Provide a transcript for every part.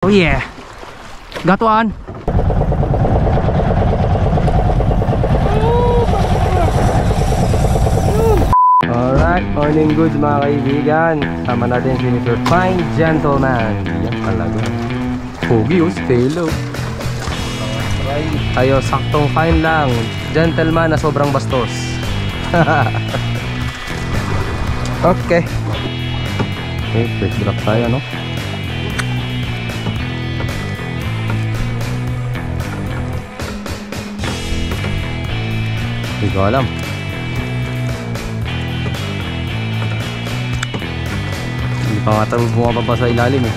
Oh yeah, got one. Alright, morning goods mga kaibigan. Sama natin si Mr. Fine Gentleman. Yan talaga. Pogi oh, stelo. Ayo, saktong fine lang. Gentleman na sobrang bastos. Okay. Okay, quick drop tayo, no? Hindi ko alam. Hindi pa nga tayo bumababa sa ilalim eh.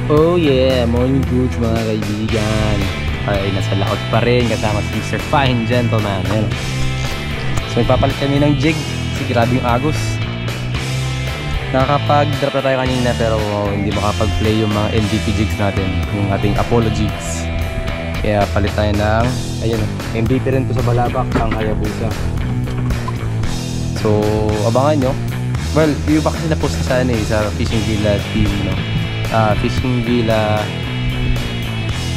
Oh yeah, morning goods mga kaibigan. Ay, nasa laot pa rin kasama si Mr. Fine Gentleman. Ayan. So ipapalit kami ng jig. Kasi grabe yung agos. Nakakapag-drop na tayo kanina pero hindi makapag-play yung mga MVP jigs natin, yung ating Apollo jigs. Kaya palit tayo ng, ayun, MVP rin to sa Balabac, ang Hayabusa. So abangan nyo. Well, yung ba kasi na-post sa Fishing Villa TV, no? Fishing Villa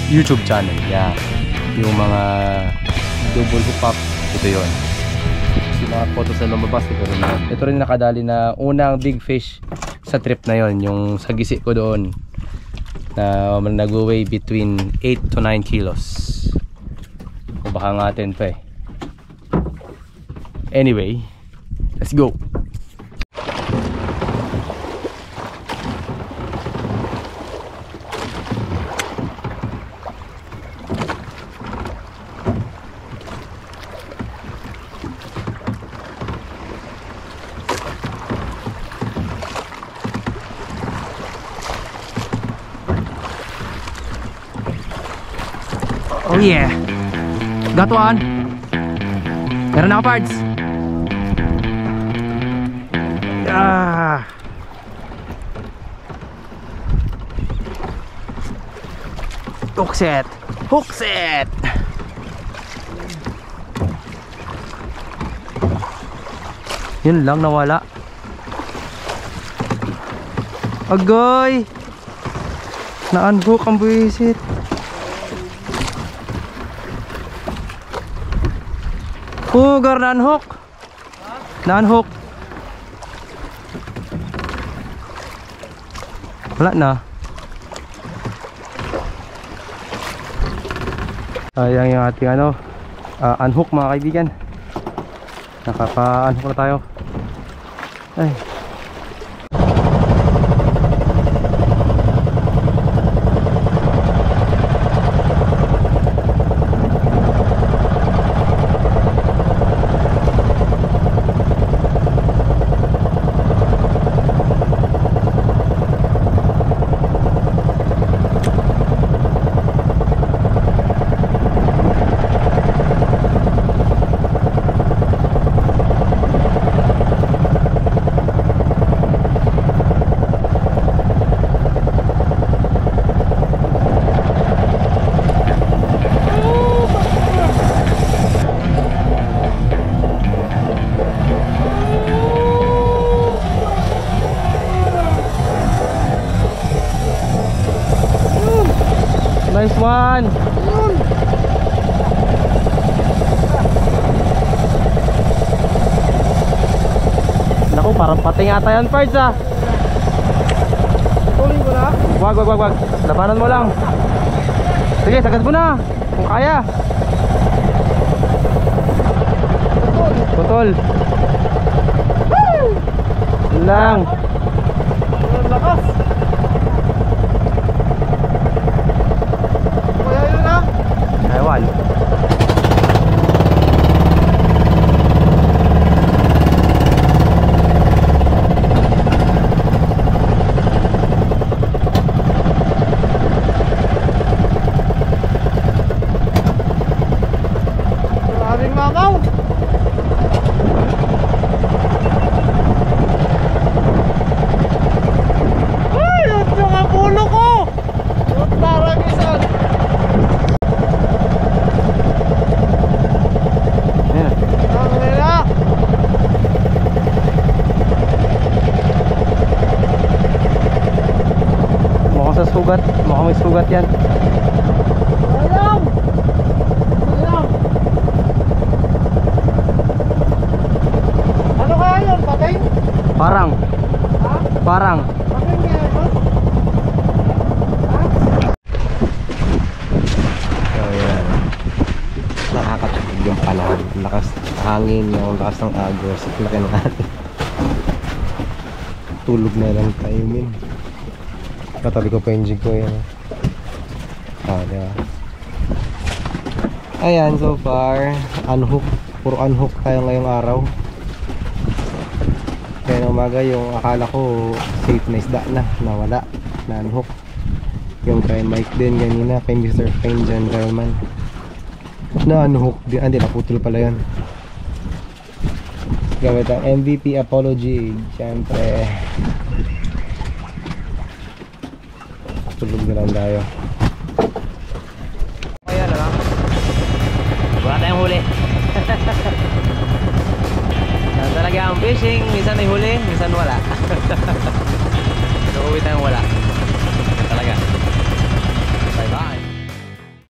YouTube channel. Yeah. Yung mga double hook up, ito yun. Yung mga photos na lumabas, ito rin nakadali na unang big fish sa trip na yon, yung sagisi ko doon na nag-weigh between 8 to 9 kilos. O baka ngatin pa eh. Anyway, let's go. Oh yeah, got one. Meron ako parts. Hook set. Hook set. Yun lang, nawala. Agoy, na-unhook ang buwisit. Pugar, na-unhook. Na-unhook. Wala na. Ayan yung ating unhook mga kaibigan. Nakapa-unhook na tayo. Ay. Nice one. Naku, parang pating ata yan, Pards ah. Tuloy mo na. Wag. Labanan mo lang. Sige, sagad mo na kung kaya. Putol. Lang. Walang lakas. Ewan. may sugat yan. Alam! Alam! Ano kaya yun? Pating? Parang. Ha? Parang. Pating niya yun? Ha? So yan. Nakakatulog yung panahon. Lakas hangin, yung lakas ng agos. Laki ng atin. Tulog na lang tayo min. Katabi ko pa yung jig ko yan. Diba? Ayan, so far unhook, puro unhook tayo ngayong araw. Kaya ng umaga yung akala ko safe na isda na, nawala, na unhook. Yung kay Mike din ganina, kay Mr. Fine Gentleman, na unhook din, hindi, naputol pala yun. Gamit ang MVP Apology, syempre. Tulog na lang tayo. Ayan na. Wala tayong huli. Yan talaga ang fishing. Minsan may huli, minsan wala. So uwi tayong wala. Yan talaga.